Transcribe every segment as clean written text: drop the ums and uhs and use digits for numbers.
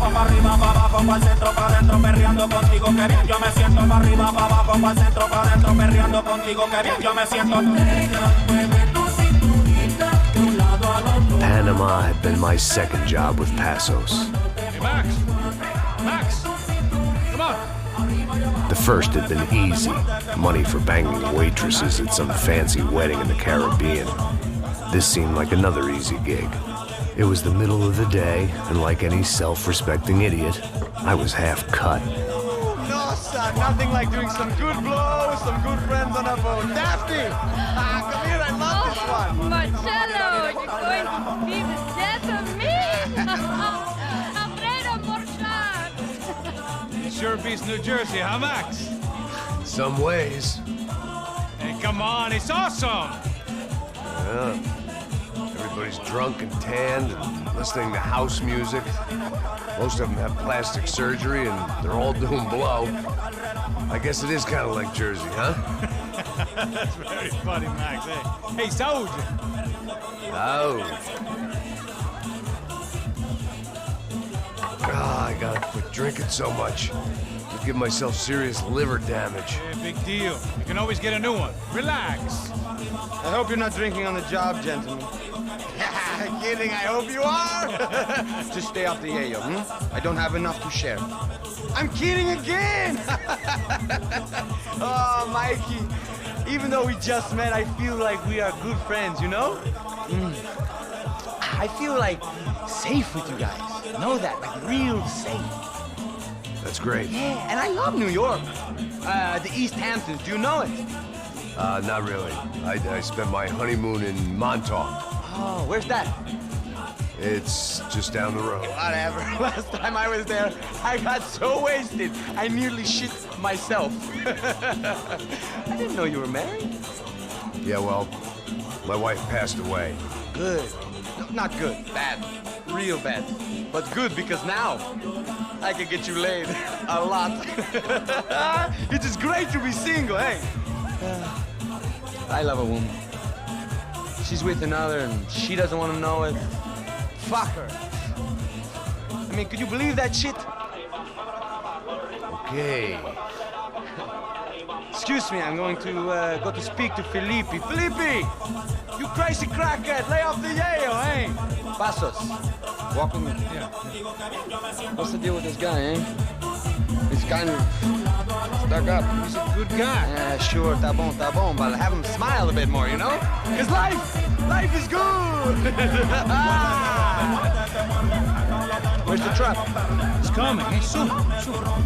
siento pa' arriba, pa' abajo, pa'l centro, pa' dentro, perreando contigo, que bien yo me siento pa' arriba, pa' abajo, pa'l centro, pa' dentro, perreando contigo, que bien yo me siento. Panama had been my second job with Passos. Hey, Max! Max! Come on! The first had been easy, money for banging waitresses at some fancy wedding in the Caribbean. This seemed like another easy gig. It was the middle of the day, and like any self-respecting idiot, I was half cut. No, son, nothing like doing some good blows, some good friends on a boat. Daphne! Come here, I love this one. Marcello, you're going to be the death of me? Alfredo Borchardt. It sure beats New-Jersey, huh, Max? Some ways. Hey, come on, it's awesome! Yeah. Everybody's drunk and tanned and listening to house music. Most of them have plastic surgery and they're all doing blow. I guess it is kind of like Jersey, huh? That's very funny, Max. Hey, Saúde! Oh. Ah, I gotta quit drinking so much. I'll give myself serious liver damage. Hey, big deal. You can always get a new one. Relax. I hope you're not drinking on the job, gentlemen. Kidding, I hope you are. Just stay off the yayo, I don't have enough to share. I'm kidding again! Oh, Mikey, even though we just met, I feel like we are good friends, you know? I feel like safe with you guys. Know that, like real safe. That's great. Yeah, and I love New York. The East Hamptons, do you know it? Not really. I spent my honeymoon in Montauk. Oh, where's that? It's just down the road. Whatever. Last time I was there, I got so wasted, I nearly shit myself. I didn't know you were married. Yeah, well, my wife passed away. Good. No, not good. Bad. Real bad. But good because now I can get you laid a lot. It is great to be single, hey? I love a woman. She's with another and she doesn't want to know it. Fuck her. I mean, could you believe that shit? Okay. Excuse me, I'm going to go to speak to Felipe. Felipe! You crazy crackhead, lay off the yayo, eh? Passos, walk with me. Yeah. What's the deal with this guy, eh? He's kind of stuck up. He's a good guy. Yeah, sure, tá bom, but have him smile a bit more, you know? Because life is good! Where's the truck? It's coming. Hey, soon.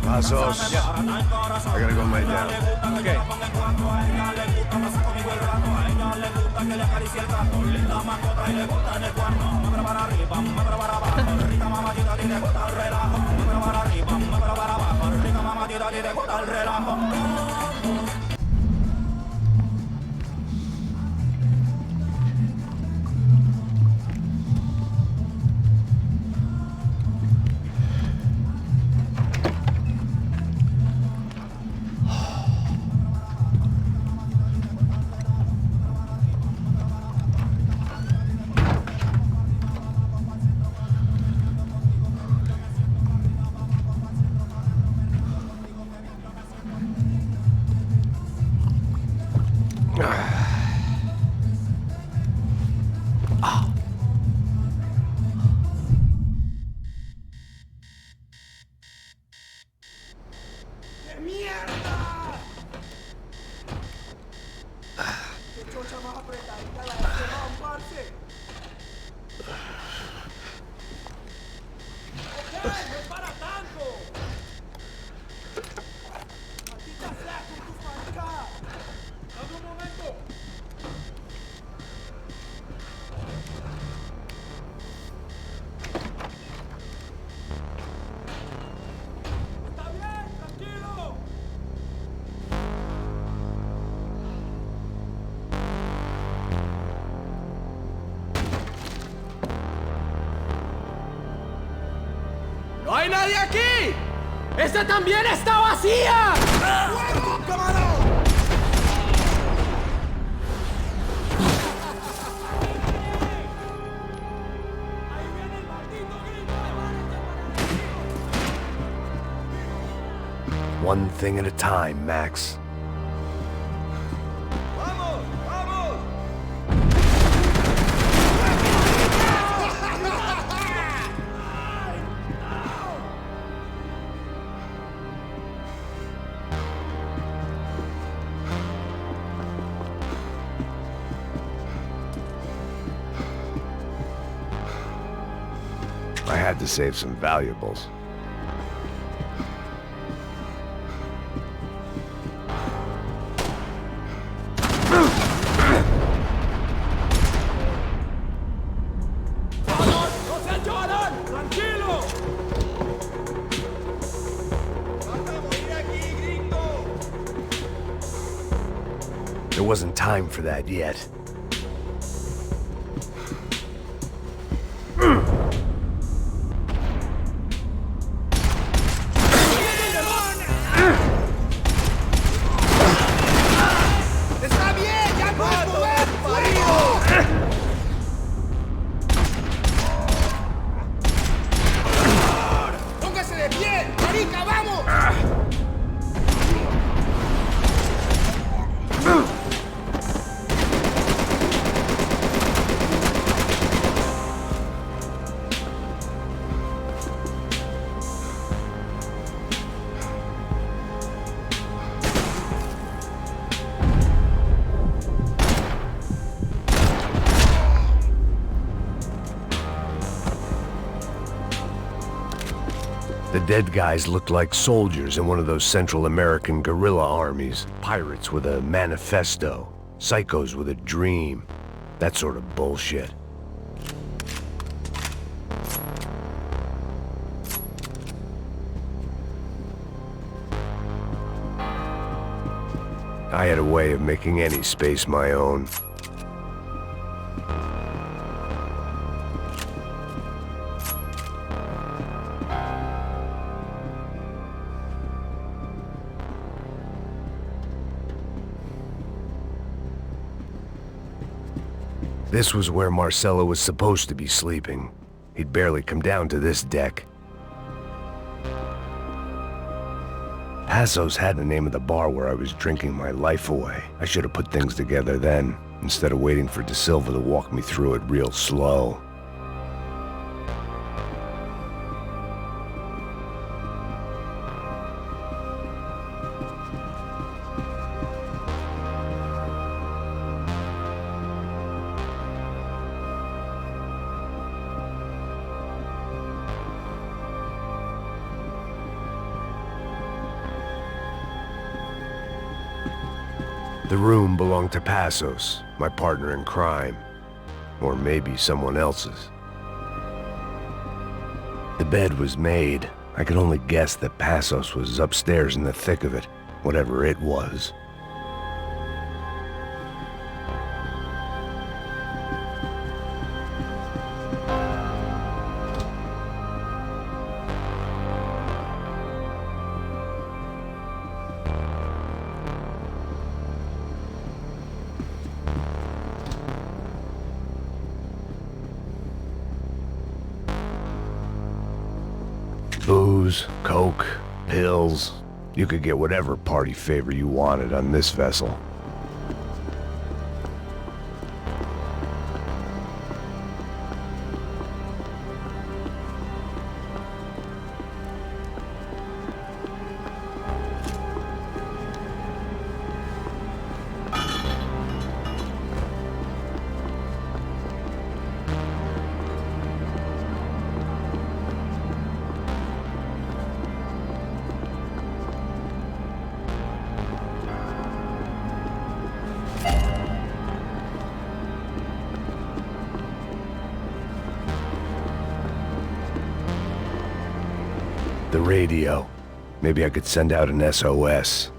Pazos. Yeah. I gotta go lay down. Okay. ¡No hay nadie aquí! ¡Esta también está vacía! ¡Fuego, camarón! One thing at a time, Max. Vamos, vamos. I had to save some valuables. There wasn't time for that yet. ¡Está bien! ¡Ya puedes mover! ¡Fuego! ¡Póngase de pie! ¡Marica, vamos! The dead guys looked like soldiers in one of those Central American guerrilla armies. Pirates with a manifesto. Psychos with a dream. That sort of bullshit. I had a way of making any space my own. This was where Marcelo was supposed to be sleeping. He'd barely come down to this deck. Passos had the name of the bar where I was drinking my life away. I should have put things together then, instead of waiting for De Silva to walk me through it real slow. The room belonged to Passos, my partner in crime. Or maybe someone else's. The bed was made. I could only guess that Passos was upstairs in the thick of it, whatever it was. Booze, coke, pills. You could get whatever party favor you wanted on this vessel. The radio. Maybe I could send out an SOS.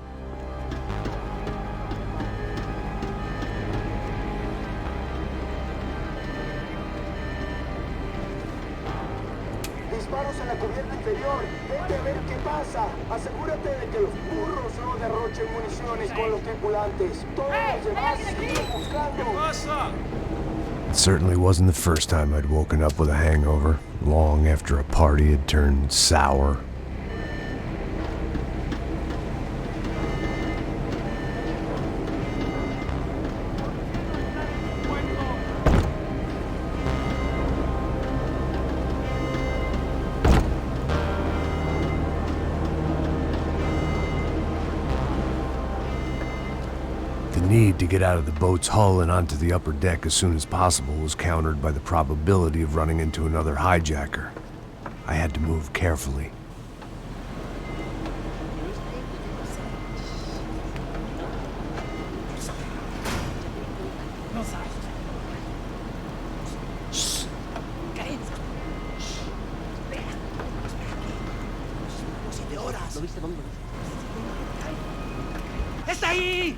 Disparos en la cubierta inferior. Vete a ver qué pasa. Asegúrate de que los burros no derrochen municiones con los tripulantes. Todos los demás siguen buscando. It certainly wasn't the first time I'd woken up with a hangover, long after a party had turned sour. need to get out of the boat's hull and onto the upper deck as soon as possible was countered by the probability of running into another hijacker. I had to move carefully. ¡Está ahí!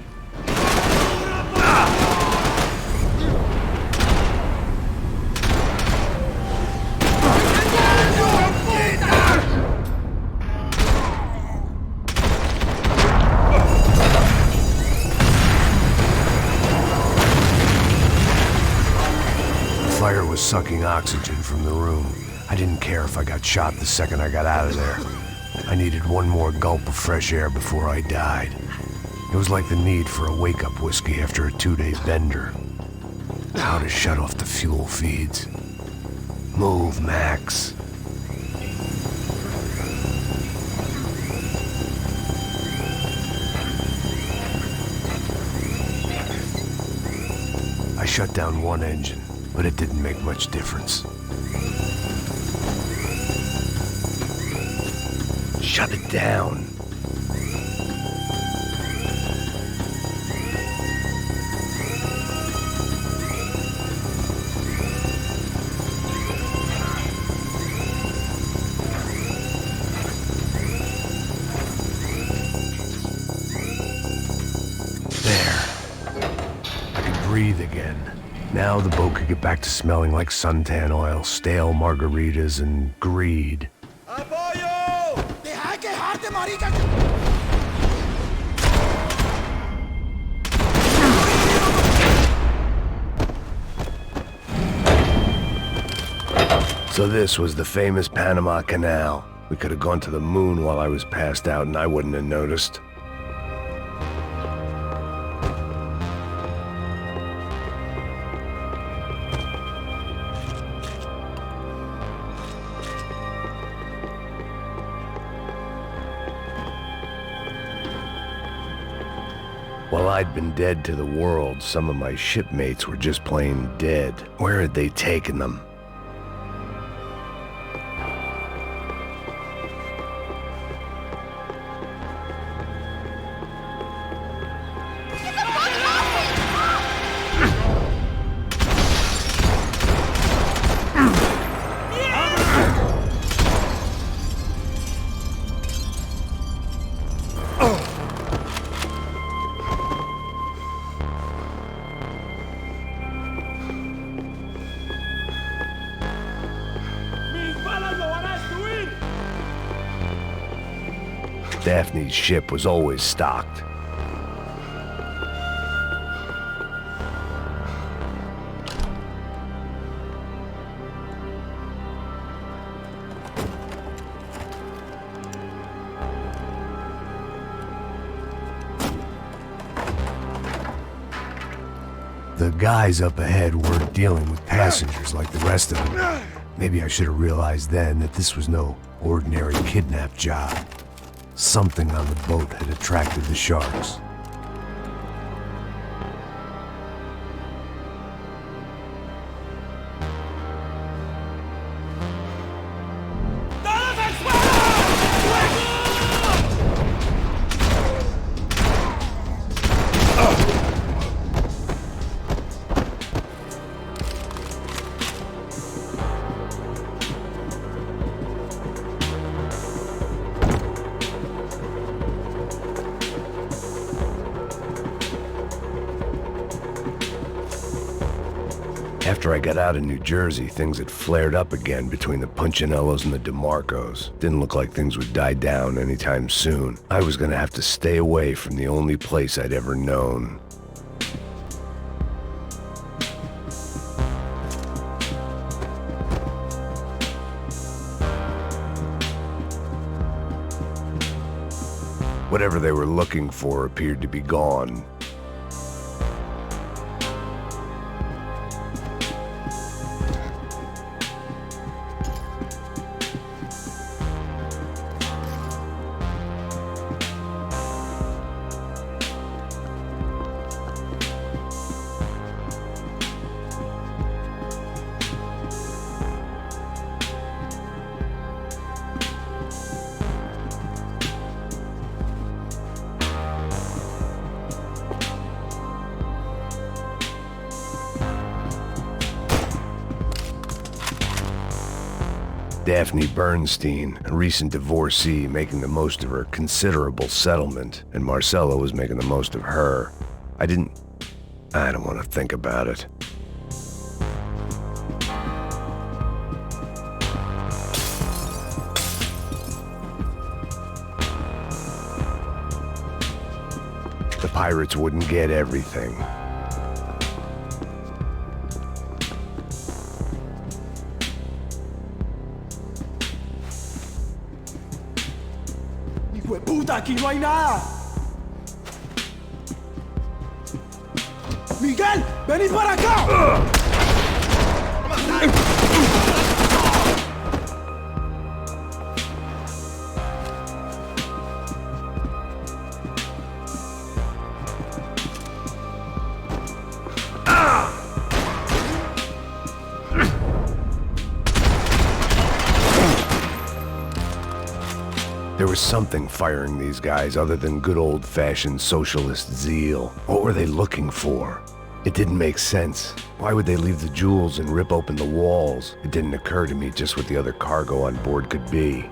The fire was sucking oxygen from the room. I didn't care if I got shot the second I got out of there. I needed one more gulp of fresh air before I died. It was like the need for a wake-up whiskey after a 2-day bender. How to shut off the fuel feeds. Move, Max. I shut down one engine, but it didn't make much difference. Shut it down. Breathe again. Now the boat could get back to smelling like suntan oil, stale margaritas, and greed. ¡Apoyo! ¡Deja de quejarte, marica! So this was the famous Panama Canal. We could have gone to the moon while I was passed out and I wouldn't have noticed. While I'd been dead to the world, some of my shipmates were just plain dead. Where had they taken them? Daphne's ship was always stocked. The guys up ahead weren't dealing with passengers like the rest of them. Maybe I should have realized then that this was no ordinary kidnap job. Something on the boat had attracted the sharks. After I got out of New-Jersey, things had flared up again between the Punchinellos and the DeMarcos. Didn't look like things would die down anytime soon. I was gonna have to stay away from the only place I'd ever known. Whatever they were looking for appeared to be gone. Daphne Bernstein, a recent divorcee making the most of her considerable settlement, and Marcella was making the most of her. I don't want to think about it. The pirates wouldn't get everything. ¡Hijo de puta! ¡Aquí no hay nada! ¡Miguel! ¡Venid para acá! There was something firing these guys other than good old-fashioned socialist zeal. What were they looking for? It didn't make sense. Why would they leave the jewels and rip open the walls? It didn't occur to me just what the other cargo on board could be.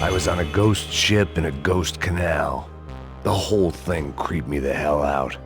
I was on a ghost ship in a ghost canal. The whole thing creeped me the hell out.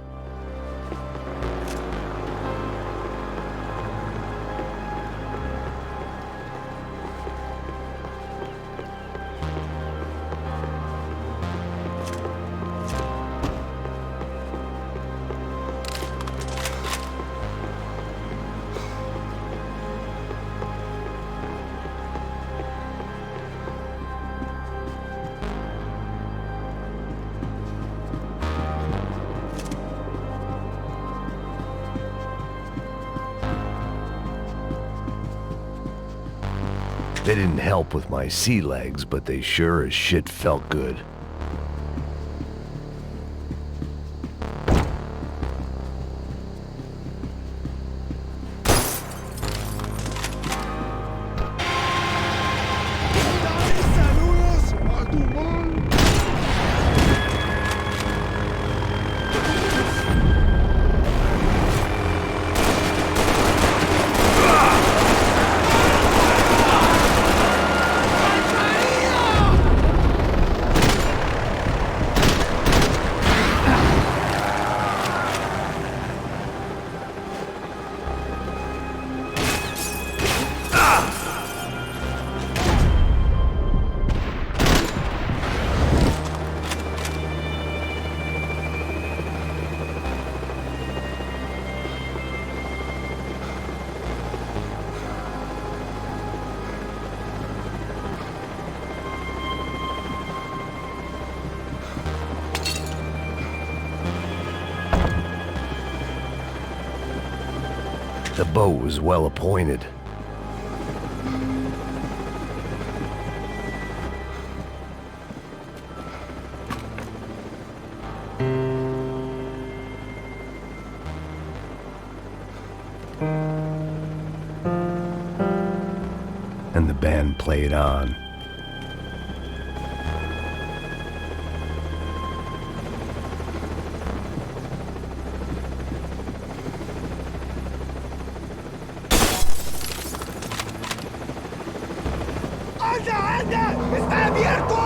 They didn't help with my sea legs, but they sure as shit felt good. The boat was well appointed. And the band played on. ¡Anda, anda! ¡Está abierto!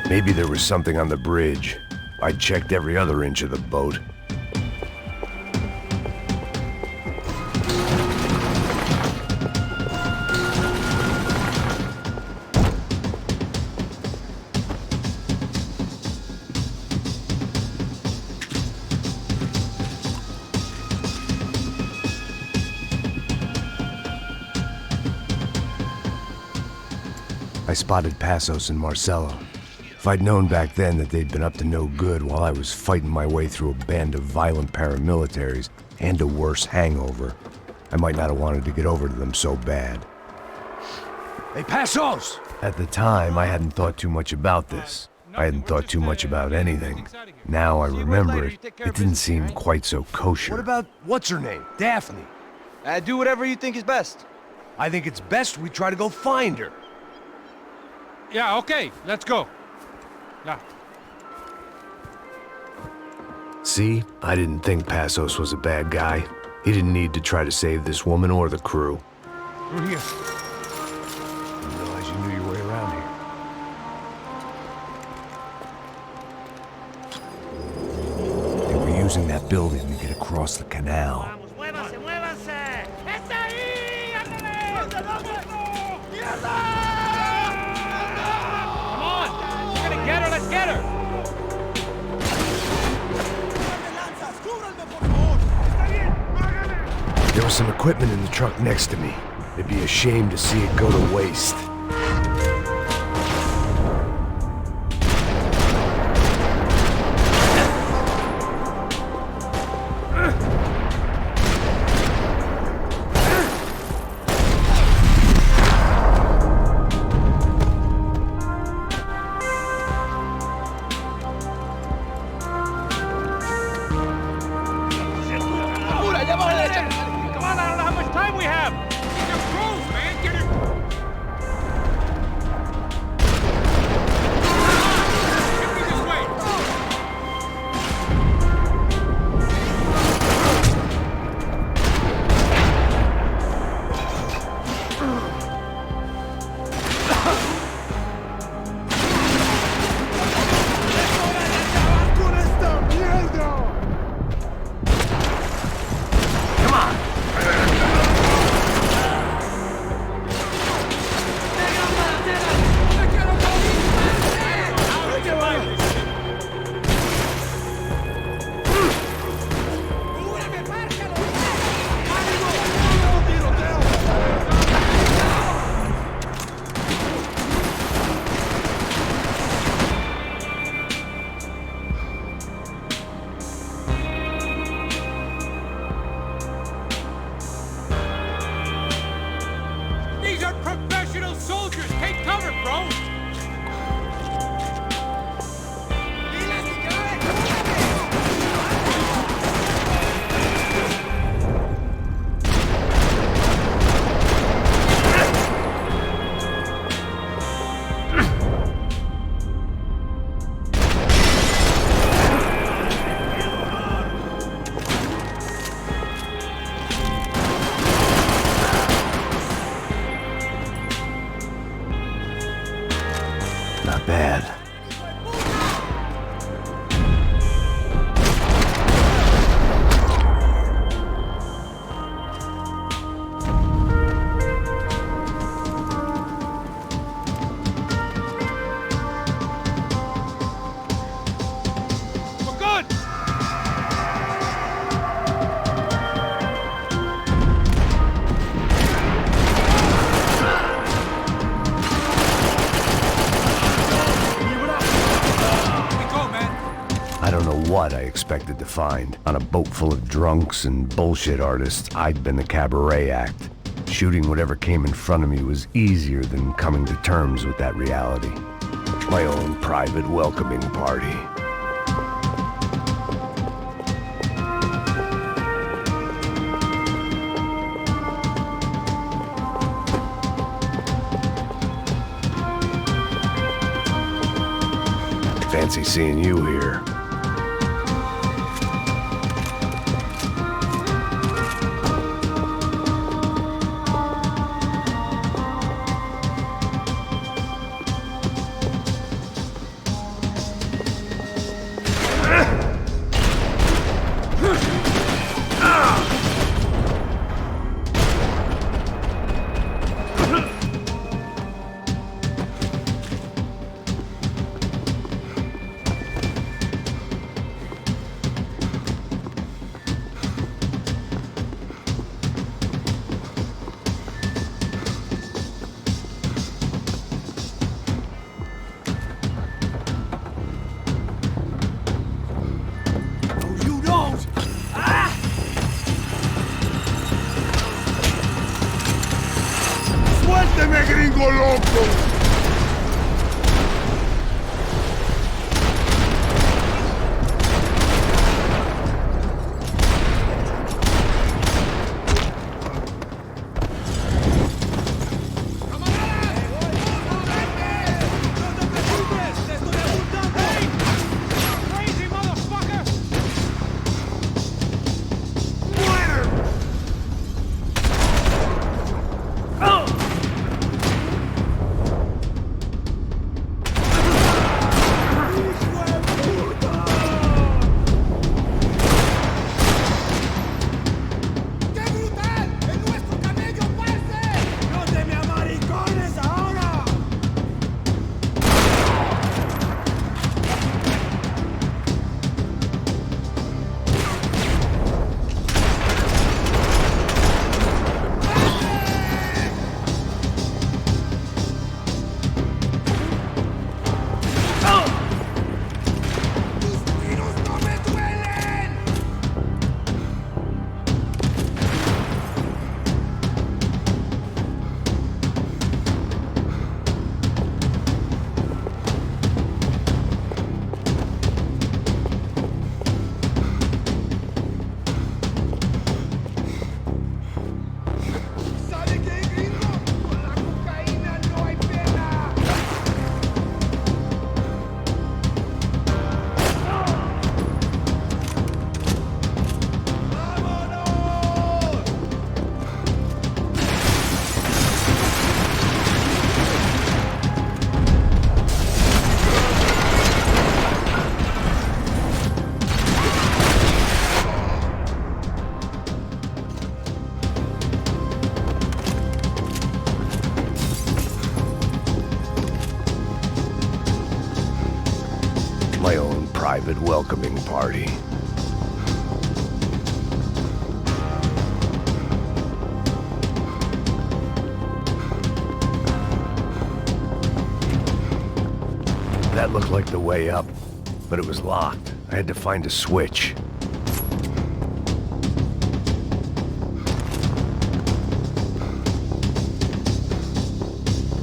Maybe there was something on the bridge. I checked every other inch of the boat. I spotted Passos and Marcelo. If I'd known back then that they'd been up to no good while I was fighting my way through a band of violent paramilitaries and a worse hangover, I might not have wanted to get over to them so bad. Hey, Passos! At the time, I hadn't thought too much about this. I hadn't thought too much about anything. Now I remember it, it didn't seem quite so kosher. What about, what's her name? Daphne. Do whatever you think is best. I think it's best we try to go find her. Yeah, okay, let's go. Yeah. See, I didn't think Passos was a bad guy. He didn't need to try to save this woman or the crew. Through here. Didn't realize you knew your way around here. They were using that building to get across the canal. ¡Muévanse, muévanse! ¡Está ahí! ¡Ándale! ¡Mierda! Come on! We're gonna get her, let's get her! There was some equipment in the truck next to me. It'd be a shame to see it go to waste. Not bad. What I expected to find. On a boat full of drunks and bullshit artists, I'd been the cabaret act. Shooting whatever came in front of me was easier than coming to terms with that reality. My own private welcoming party. Fancy seeing you here. Private welcoming party. That looked like the way up, but it was locked. I had to find a switch.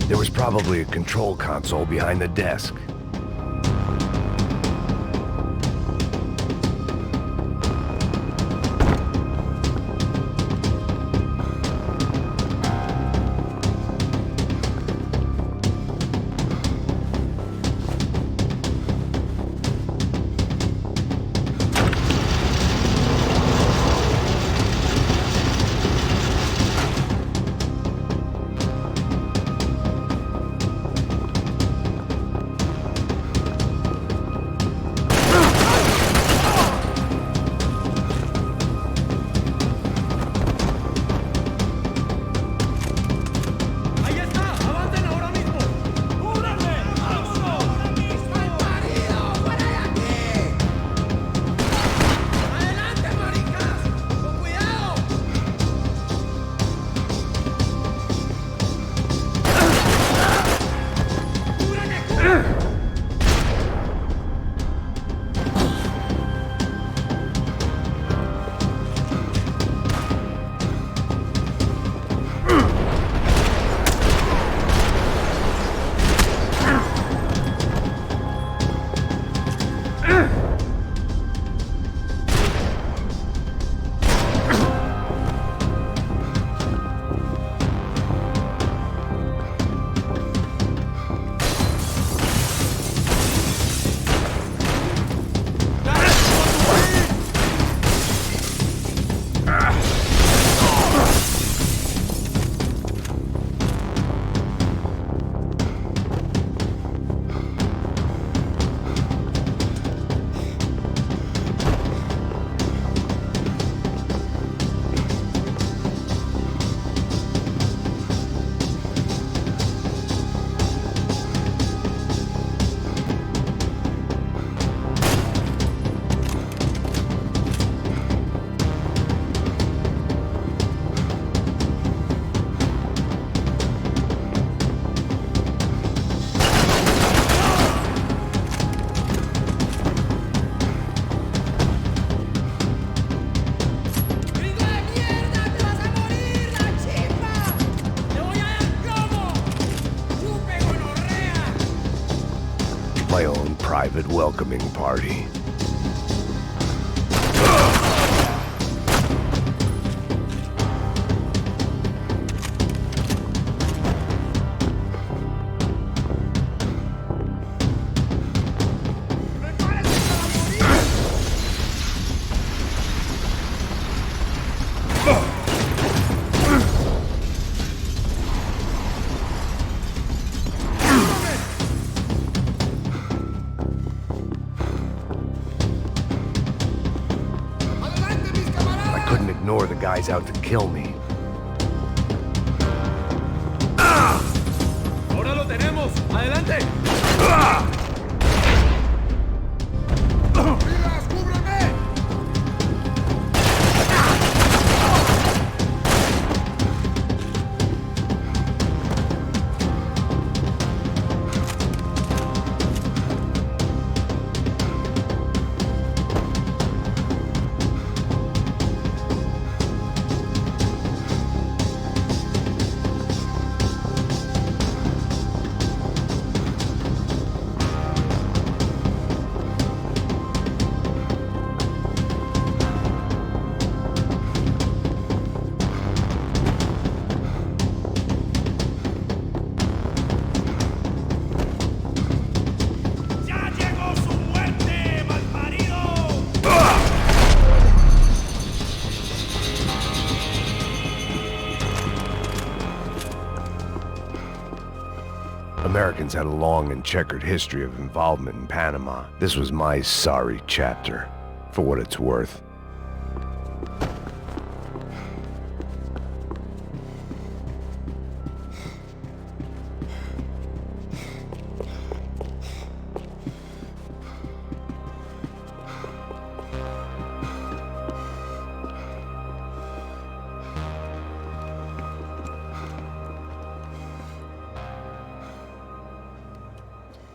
There was probably a control console behind the desk. my own private welcoming party. Ignore the guys out to kill me. Ahora lo tenemos. Adelante. Americans had a long and checkered history of involvement in Panama. This was my sorry chapter, for what it's worth.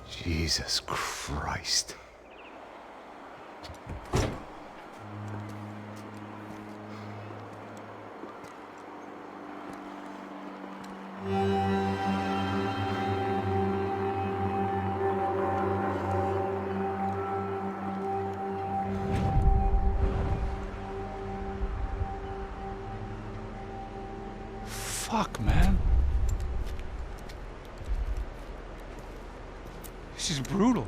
Jesus Christ. Fuck, man. This is brutal.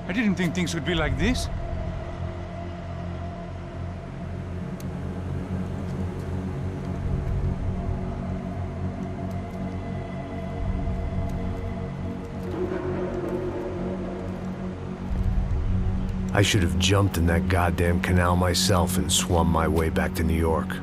I didn't think things would be like this. I should have jumped in that goddamn canal myself and swum my way back to New York.